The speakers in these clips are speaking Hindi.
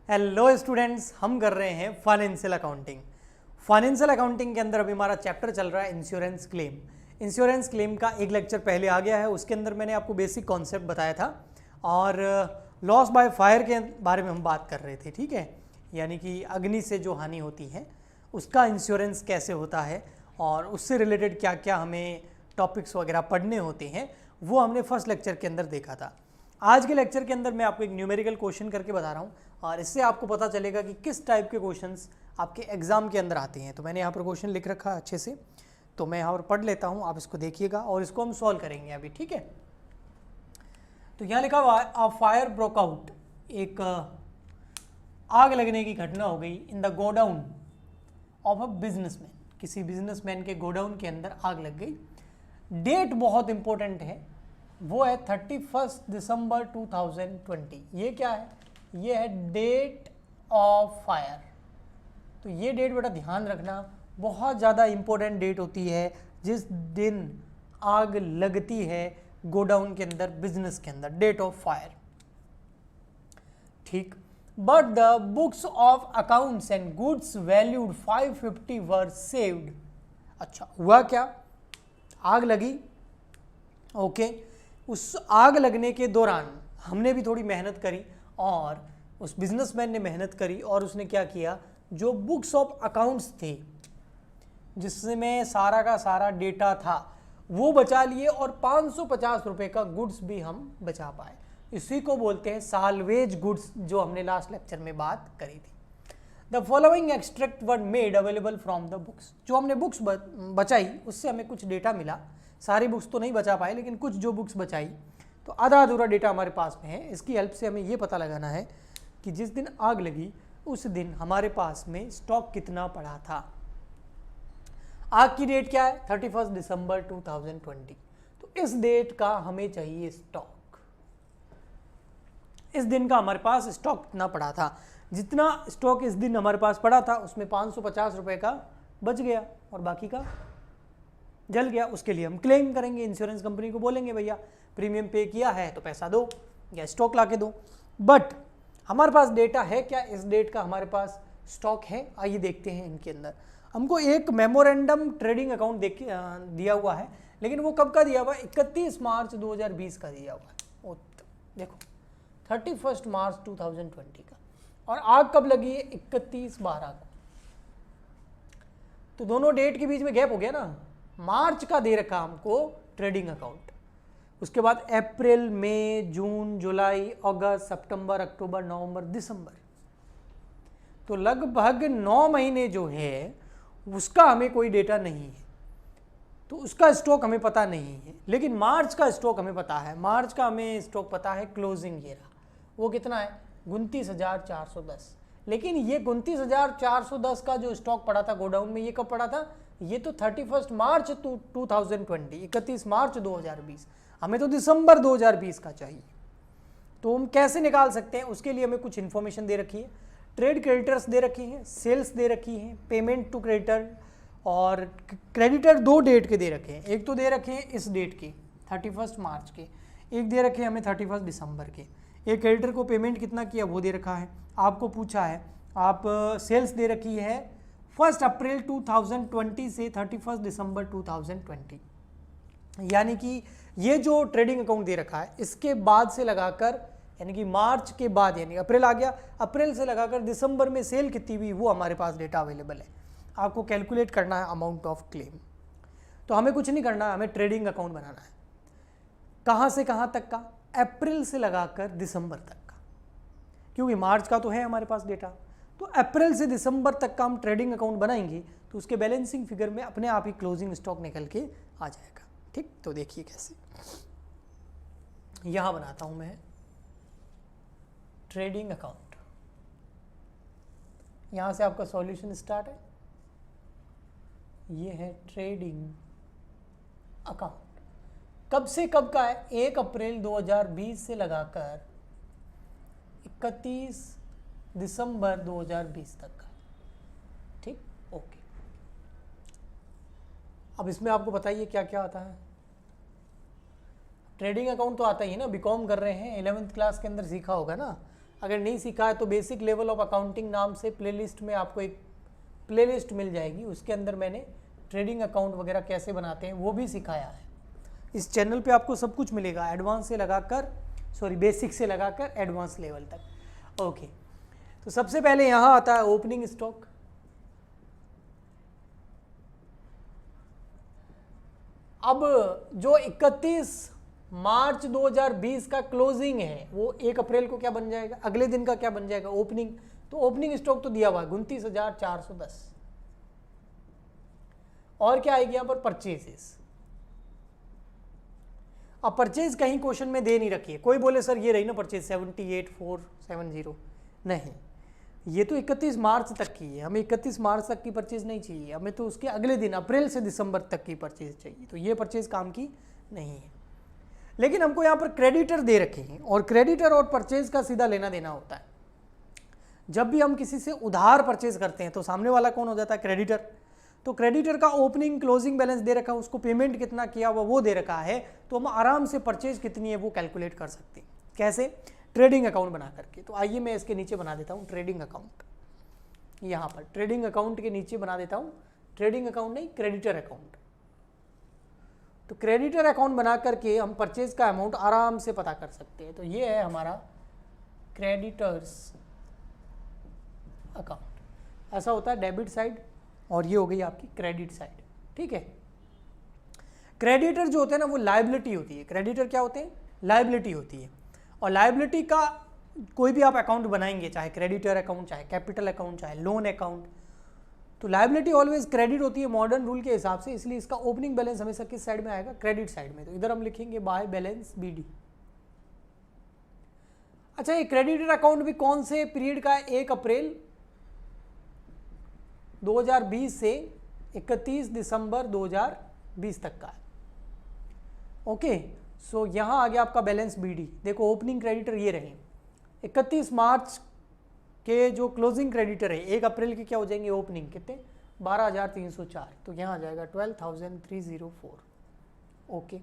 हेलो स्टूडेंट्स, हम कर रहे हैं फाइनेंशियल अकाउंटिंग। फाइनेंशियल अकाउंटिंग के अंदर अभी हमारा चैप्टर चल रहा है इंश्योरेंस क्लेम। इंश्योरेंस क्लेम का एक लेक्चर पहले आ गया है, उसके अंदर मैंने आपको बेसिक कॉन्सेप्ट बताया था और लॉस बाय फायर के बारे में हम बात कर रहे थे। ठीक है, यानी कि अग्नि से जो हानि होती है उसका इंश्योरेंस कैसे होता है और उससे रिलेटेड क्या क्या हमें टॉपिक्स वगैरह पढ़ने होते हैं, वो हमने फर्स्ट लेक्चर के अंदर देखा था। आज के लेक्चर के अंदर मैं आपको एक न्यूमेरिकल क्वेश्चन करके बता रहा हूँ और इससे आपको पता चलेगा कि किस टाइप के क्वेश्चंस आपके एग्जाम के अंदर आते हैं। तो मैंने यहाँ पर क्वेश्चन लिख रखा अच्छे से, तो मैं यहाँ पर पढ़ लेता हूँ, आप इसको देखिएगा और इसको हम सॉल्व करेंगे अभी। ठीक है, तो यहाँ लिखा हुआ है, अ फायर ब्रोक आउट, एक आग लगने की घटना हो गई in the godown of a businessman, किसी बिजनेसमैन के गोडाउन के अंदर आग लग गई। डेट बहुत इंपॉर्टेंट है, वो है 31 दिसंबर 2020। ये क्या है? ये है डेट ऑफ फायर। तो ये डेट बेटा ध्यान रखना, बहुत ज़्यादा इंपॉर्टेंट डेट होती है जिस दिन आग लगती है गोडाउन के अंदर, बिजनेस के अंदर, डेट ऑफ फायर। ठीक, but the books of accounts and goods valued 550 were saved. अच्छा, हुआ क्या? आग लगी, ओके। उस आग लगने के दौरान हमने भी थोड़ी मेहनत करी और उस बिजनेसमैन ने मेहनत करी और उसने क्या किया, जो बुक्स ऑफ अकाउंट्स थे जिसमें सारा का सारा डेटा था वो बचा लिए और 550 रुपये का गुड्स भी हम बचा पाए। इसी को बोलते हैं साल्वेज गुड्स, जो हमने लास्ट लेक्चर में बात करी थी। The following extract were made available from the books. जो हमने बुक्स बचाई उससे हमें कुछ डेटा मिला, सारी बुक्स तो नहीं बचा पाए लेकिन कुछ जो बुक्स बचाई तो आधा अधूरा डेटा हमारे पास में है। इसकी हेल्प से हमें ये पता लगाना है कि जिस दिन आग लगी उस दिन हमारे पास में स्टॉक कितना पड़ा था। आग की डेट क्या है? 31 दिसंबर 2020। तो इस डेट का हमें चाहिए स्टॉक। इस दिन का हमारे पास स्टॉक कितना पड़ा था? जितना स्टॉक इस दिन हमारे पास पड़ा था उसमें 550 रुपये का बच गया और बाकी का जल गया। उसके लिए हम क्लेम करेंगे, इंश्योरेंस कंपनी को बोलेंगे भैया प्रीमियम पे किया है तो पैसा दो या स्टॉक ला के दो। बट हमारे पास डेटा है क्या? इस डेट का हमारे पास स्टॉक है। आइए देखते हैं इनके अंदर। हमको एक मेमोरेंडम ट्रेडिंग अकाउंट दिया हुआ है, लेकिन वो कब का दिया हुआ है? 31 मार्च 2020 का दिया हुआ है। देखो 31 मार्च 2020 का, और आग कब लगी है? 31/12 को। तो दोनों डेट के बीच में गैप हो गया ना। मार्च का दे रखा हमको ट्रेडिंग अकाउंट, उसके बाद अप्रैल, मई, जून, जुलाई, अगस्त, सितंबर, अक्टूबर, नवंबर, दिसंबर, तो लगभग 9 महीने जो है उसका हमें कोई डेटा नहीं है, तो उसका स्टॉक हमें पता नहीं है। लेकिन मार्च का स्टॉक हमें पता है। मार्च का हमें स्टॉक पता है, क्लोजिंग ये रहा, वो कितना है? 29,410। लेकिन ये 29,410 का जो स्टॉक पड़ा था गोडाउन में, ये कब पड़ा था? ये तो 31 मार्च 2020, 31 मार्च 2020। हमें तो दिसंबर 2020 का चाहिए। तो हम कैसे निकाल सकते हैं? उसके लिए हमें कुछ इन्फॉर्मेशन दे रखी है। ट्रेड क्रेडिटर्स दे रखी हैं, सेल्स दे रखी हैं, पेमेंट टू क्रेडिटर और क्रेडिटर 2 डेट के दे रखे हैं। एक तो दे रखे हैं इस डेट के 31 मार्च के, एक दे रखे हैं हमें 31 दिसंबर के। एक क्रेडिटर को पेमेंट कितना किया वो दे रखा है। आपको पूछा है, आप सेल्स दे रखी है 1 अप्रैल 2020 से 31 दिसंबर 2020, यानी कि ये जो ट्रेडिंग अकाउंट दे रखा है इसके बाद से लगाकर, यानी कि मार्च के बाद, यानी अप्रैल आ गया, अप्रैल से लगाकर दिसंबर में सेल कितनी हुई वो हमारे पास डेटा अवेलेबल है। आपको कैलकुलेट करना है अमाउंट ऑफ क्लेम। तो हमें कुछ नहीं करना है, हमें ट्रेडिंग अकाउंट बनाना है। कहाँ से कहाँ तक का? अप्रैल से लगाकर दिसंबर तक का, क्योंकि मार्च का तो है हमारे पास डेटा। तो अप्रैल से दिसंबर तक का हम ट्रेडिंग अकाउंट बनाएंगे तो उसके बैलेंसिंग फिगर में अपने आप ही क्लोजिंग स्टॉक निकल के आ जाएगा। ठीक, तो देखिए कैसे, यहां बनाता हूं मैं ट्रेडिंग अकाउंट। यहां से आपका सॉल्यूशन स्टार्ट है। ये है ट्रेडिंग अकाउंट। कब से कब का है? 1 अप्रैल 2020 से लगाकर 31 दिसंबर 2020 तक का। ठीक, ओके। अब इसमें आपको बताइए क्या क्या आता है। ट्रेडिंग अकाउंट तो आता ही है ना, बीकॉम कर रहे हैं, 11th क्लास के अंदर सीखा होगा ना। अगर नहीं सीखा है तो बेसिक लेवल ऑफ अकाउंटिंग नाम से प्लेलिस्ट में आपको एक प्लेलिस्ट मिल जाएगी, उसके अंदर मैंने ट्रेडिंग अकाउंट वगैरह कैसे बनाते हैं वो भी सिखाया है। इस चैनल पे आपको सब कुछ मिलेगा, एडवांस से लगाकर बेसिक से लगाकर एडवांस लेवल तक। ओके, तो सबसे पहले यहाँ आता है ओपनिंग स्टॉक। अब जो 31 मार्च 2020 का क्लोजिंग है वो 1 अप्रैल को क्या बन जाएगा, अगले दिन का क्या बन जाएगा, ओपनिंग। तो ओपनिंग स्टॉक तो दिया हुआ है 29,410। और क्या आएगी यहां पर, परचेजेस। अब परचेज कहीं क्वेश्चन में दे नहीं रखी है, कोई बोले सर ये रही ना परचेज 78,470, नहीं, ये तो 31 मार्च तक की है, हमें 31 मार्च तक की परचेज नहीं चाहिए, हमें तो उसके अगले दिन अप्रैल से दिसंबर तक की परचेज चाहिए, तो ये परचेज काम की नहीं है। लेकिन हमको यहाँ पर क्रेडिटर दे रखे हैं, और क्रेडिटर और परचेज का सीधा लेना देना होता है। जब भी हम किसी से उधार परचेज करते हैं तो सामने वाला कौन हो जाता है, क्रेडिटर। तो क्रेडिटर का ओपनिंग क्लोजिंग बैलेंस दे रखा है, उसको पेमेंट कितना किया हुआ वो दे रखा है, तो हम आराम से परचेज कितनी है वो कैलकुलेट कर सकते हैं। कैसे, ट्रेडिंग अकाउंट बना करके। तो आइए मैं इसके नीचे बना देता हूँ ट्रेडिंग अकाउंट, यहाँ पर ट्रेडिंग अकाउंट के नीचे बना देता हूँ, ट्रेडिंग अकाउंट नहीं, क्रेडिटर अकाउंट। तो क्रेडिटर अकाउंट बना करके हम परचेज का अमाउंट आराम से पता कर सकते हैं। तो ये है हमारा क्रेडिटर्स अकाउंट, ऐसा होता है डेबिट साइड, और ये हो गई आपकी क्रेडिट साइड। ठीक है, क्रेडिटर जो होते हैं ना वो लायबिलिटी होती है। क्रेडिटर क्या होते हैं, लायबिलिटी होती है। और लायबिलिटी का कोई भी आप अकाउंट बनाएंगे, चाहे क्रेडिटर अकाउंट, चाहे कैपिटल अकाउंट, चाहे लोन अकाउंट, तो लायबिलिटी ऑलवेज क्रेडिट होती है मॉडर्न रूल के हिसाब से, इसलिए इसका ओपनिंग बैलेंस हमेशा किस साइड में आएगा, क्रेडिट साइड में। तो इधर हम लिखेंगे बाय बैलेंस BD। अच्छा, ये क्रेडिटर अकाउंट भी कौन से पीरियड का है, 1 अप्रैल 2020 से 31 दिसंबर 2020 तक का है। ओके, सो यहां आ गया आपका बैलेंस BD। देखो ओपनिंग क्रेडिटर ये रहे, 31 मार्च के जो क्लोजिंग क्रेडिटर है 1 अप्रैल के क्या हो जाएंगे ओपनिंग, कितने, 12,304, तो यहाँ आ जाएगा 12,304। ओके,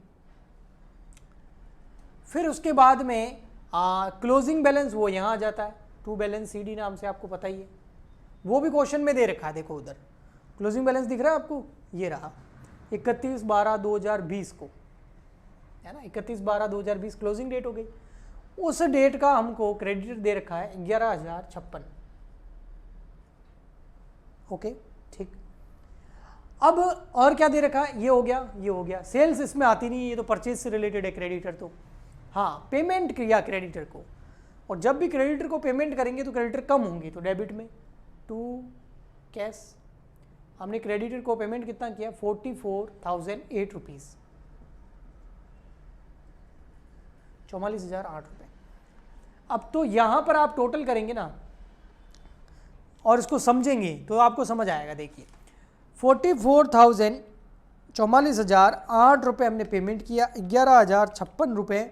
फिर उसके बाद में क्लोजिंग बैलेंस वो यहाँ आ जाता है, टू बैलेंस CD नाम से, आपको पता ही है, वो भी क्वेश्चन में दे रखा है। देखो उधर क्लोजिंग बैलेंस दिख रहा है आपको, ये रहा 31/12/2020 को, है ना, 31/12/2020 क्लोजिंग डेट हो गई। उस डेट का हमको क्रेडिटर दे रखा है 11,056। ओके, ठीक। अब और क्या दे रखा है, ये हो गया, ये हो गया। सेल्स इसमें आती नहीं है, ये तो परचेज से रिलेटेड है क्रेडिटर। तो हाँ, पेमेंट किया क्रेडिटर को, और जब भी क्रेडिटर को पेमेंट करेंगे तो क्रेडिटर कम होंगी, तो डेबिट में टू कैश। हमने क्रेडिटर को पेमेंट कितना किया, 44,008 रुपीज़, 44,008 रुपये। अब तो यहाँ पर आप टोटल करेंगे ना और इसको समझेंगे तो आपको समझ आएगा। देखिए 44,008 रुपये हमने पेमेंट किया, 11,056 रुपये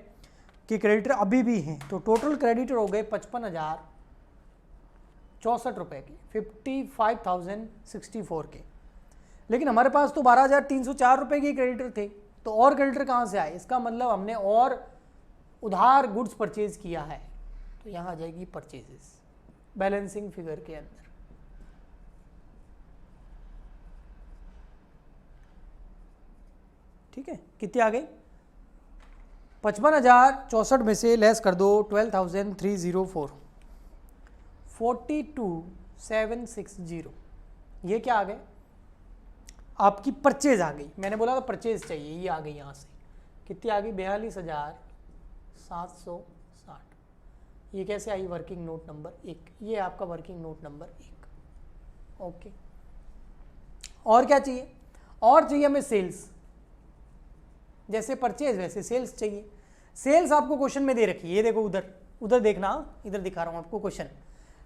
की क्रेडिटर अभी भी हैं, तो टोटल क्रेडिटर हो गए 55,064 रुपये के, 55,064 के। लेकिन हमारे पास तो 12,304 रुपये के क्रेडिटर थे, तो और क्रेडिटर कहाँ से आए, इसका मतलब हमने और उधार गुड्स परचेज किया है, तो यहाँ आ जाएगी परचेजेस बैलेंसिंग फिगर के अंदर। ठीक है, कितनी आ गई, 55,064 में से लेस कर दो 12,304, 42,760, ये क्या आ गए, आपकी परचेज आ गई। मैंने बोला था परचेज चाहिए, ये आ गई यहाँ से, कितनी आ गई, 42,760। ये कैसे आई, वर्किंग नोट नंबर 1, ये आपका वर्किंग नोट नंबर 1। ओके, और क्या चाहिए, और चाहिए हमें सेल्स, जैसे परचेज वैसे सेल्स चाहिए। सेल्स आपको क्वेश्चन में दे रखी है, ये देखो उधर, उधर देखना, इधर दिखा रहा हूँ आपको क्वेश्चन।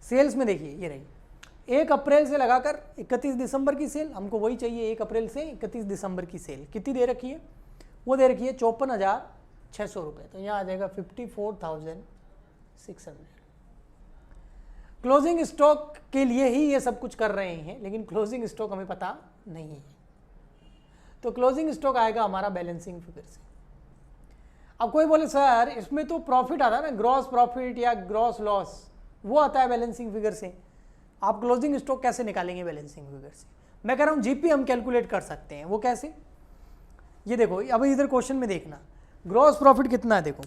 सेल्स में देखिए ये रही, 1 अप्रैल से लगाकर 31 दिसंबर की सेल, हमको वही चाहिए, 1 अप्रैल से 31 दिसंबर की सेल कितनी दे रखी है, वो दे रखी है 54,600 रुपये, तो यहाँ आ जाएगा 54,600। क्लोजिंग स्टॉक के लिए ही ये सब कुछ कर रहे हैं, लेकिन क्लोजिंग स्टॉक हमें पता नहीं है, तो क्लोजिंग स्टॉक आएगा हमारा बैलेंसिंग फिगर से। अब कोई बोले सर इसमें तो प्रॉफिट आता है ना, ग्रॉस प्रॉफिट या ग्रॉस लॉस, वो आता है बैलेंसिंग फिगर से। आप क्लोजिंग स्टॉक कैसे निकालेंगे बैलेंसिंग फिगर से? मैं कह रहा हूँ जीपी हम कैलकुलेट कर सकते हैं। वो कैसे? ये देखो, अब इधर क्वेश्चन में देखना, ग्रॉस प्रॉफिट कितना है, देखो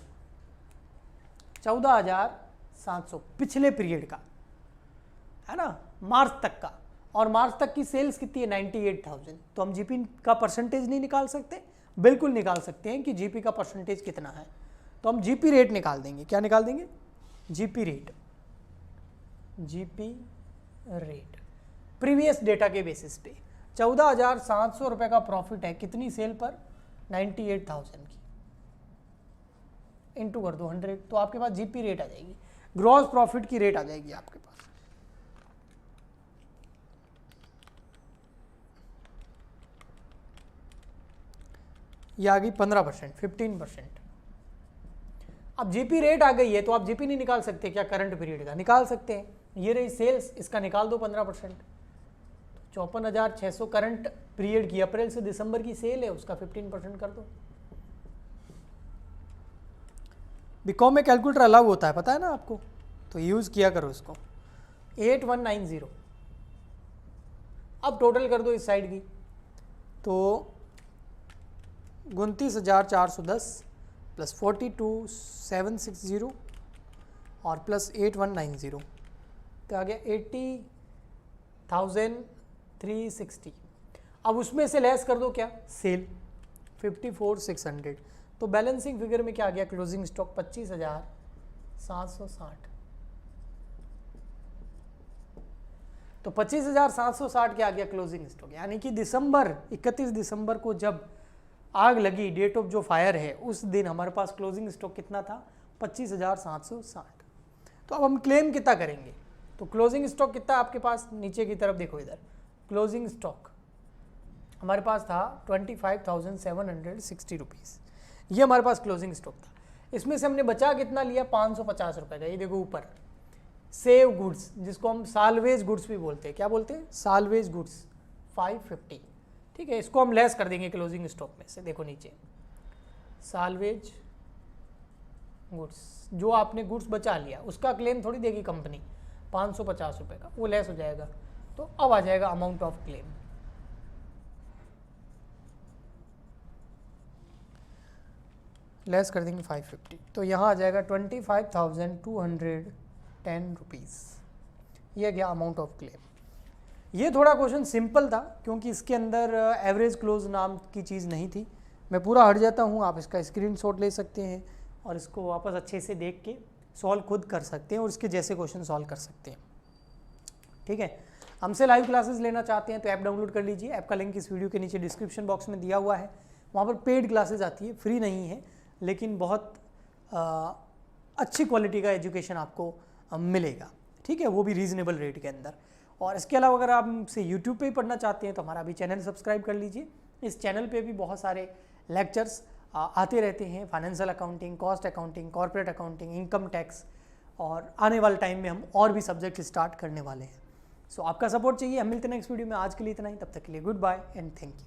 14,700 पिछले पीरियड का है ना, मार्च तक का, और मार्च तक की सेल्स कितनी है 98,000। तो हम जीपी का परसेंटेज नहीं निकाल सकते? बिल्कुल निकाल सकते हैं कि जीपी का परसेंटेज कितना है। तो हम जीपी रेट निकाल देंगे। क्या निकाल देंगे? GP rate. GP rate previous data के बेसिस पे 14,700 रुपये का प्रॉफिट है, कितनी सेल पर? 98,000 की, इनटू कर दो 100, तो आपके पास जीपी रेट आ जाएगी, ग्रॉस प्रॉफिट की रेट आ जाएगी आपके पास। ये आ गई 15%, 15%। अब जीपी रेट आ गई है तो आप जीपी नहीं निकाल सकते क्या? करंट पीरियड का निकाल सकते हैं। ये रही सेल्स, इसका निकाल दो 15%, 54,600 करंट पीरियड की, अप्रैल से दिसंबर की सेल है, उसका 15% कर दो। बीकॉम में कैलकुलेटर अलाउ होता है, पता है ना आपको, तो यूज किया करो इसको। 8190। अब टोटल कर दो इस साइड की, तो 29,410 प्लस 42,760 और प्लस 8190, तो आ गया 80,360। अब उसमें से लेस कर दो क्या? सेल 54,600। तो बैलेंसिंग फिगर में क्या आ गया? Closing stock 25,760। तो 25,760 क्या आ गया क्लोजिंग स्टॉक? यानी कि दिसंबर 31 दिसंबर को जब आग लगी, डेट ऑफ जो फायर है, उस दिन हमारे पास क्लोजिंग स्टॉक कितना था? 25,760। तो अब हम क्लेम कितना करेंगे? तो क्लोजिंग स्टॉक कितना आपके पास? नीचे की तरफ देखो, इधर क्लोजिंग स्टॉक हमारे पास था 25,760 रुपीज़। ये हमारे पास क्लोजिंग स्टॉक था। इसमें से हमने बचा कितना लिया? 550 रुपये का। ये देखो ऊपर सेव गुड्स, जिसको हम सालवेज गुड्स भी बोलते हैं। क्या बोलते हैं? Salvage goods 550। ठीक है, इसको हम लेस कर देंगे क्लोजिंग स्टॉक में से। देखो नीचे सालवेज गुड्स, जो आपने गुड्स बचा लिया उसका क्लेम थोड़ी देगी कंपनी, 550 रुपये का, वो लेस हो जाएगा। तो अब आ जाएगा अमाउंट ऑफ क्लेम। लेस कर देंगे 550, तो यहाँ आ जाएगा 25,210 रुपीज़। ये गया अमाउंट ऑफ क्लेम। ये थोड़ा क्वेश्चन सिंपल था क्योंकि इसके अंदर एवरेज क्लोज नाम की चीज़ नहीं थी। मैं पूरा हट जाता हूँ, आप इसका स्क्रीनशॉट ले सकते हैं और इसको वापस अच्छे से देख के सॉल्व खुद कर सकते हैं और इसके जैसे क्वेश्चन सॉल्व कर सकते हैं। ठीक है, हमसे लाइव क्लासेस लेना चाहते हैं तो ऐप डाउनलोड कर लीजिए। ऐप का लिंक इस वीडियो के नीचे डिस्क्रिप्शन बॉक्स में दिया हुआ है। वहाँ पर पेड क्लासेस आती है, फ्री नहीं है, लेकिन बहुत अच्छी क्वालिटी का एजुकेशन आपको मिलेगा। ठीक है, वो भी रीज़नेबल रेट के अंदर। और इसके अलावा अगर आप हमसे यूट्यूब पे ही पढ़ना चाहते हैं तो हमारा भी चैनल सब्सक्राइब कर लीजिए। इस चैनल पे भी बहुत सारे लेक्चर्स आते रहते हैं, financial accounting, cost accounting, corporate accounting, income tax, और आने वाले टाइम में हम और भी सब्जेक्ट स्टार्ट करने वाले हैं। सो आपका सपोर्ट चाहिए। हम मिलते हैं नेक्स्ट वीडियो में। आज के लिए इतना ही, तब तक के लिए good bye and thank you.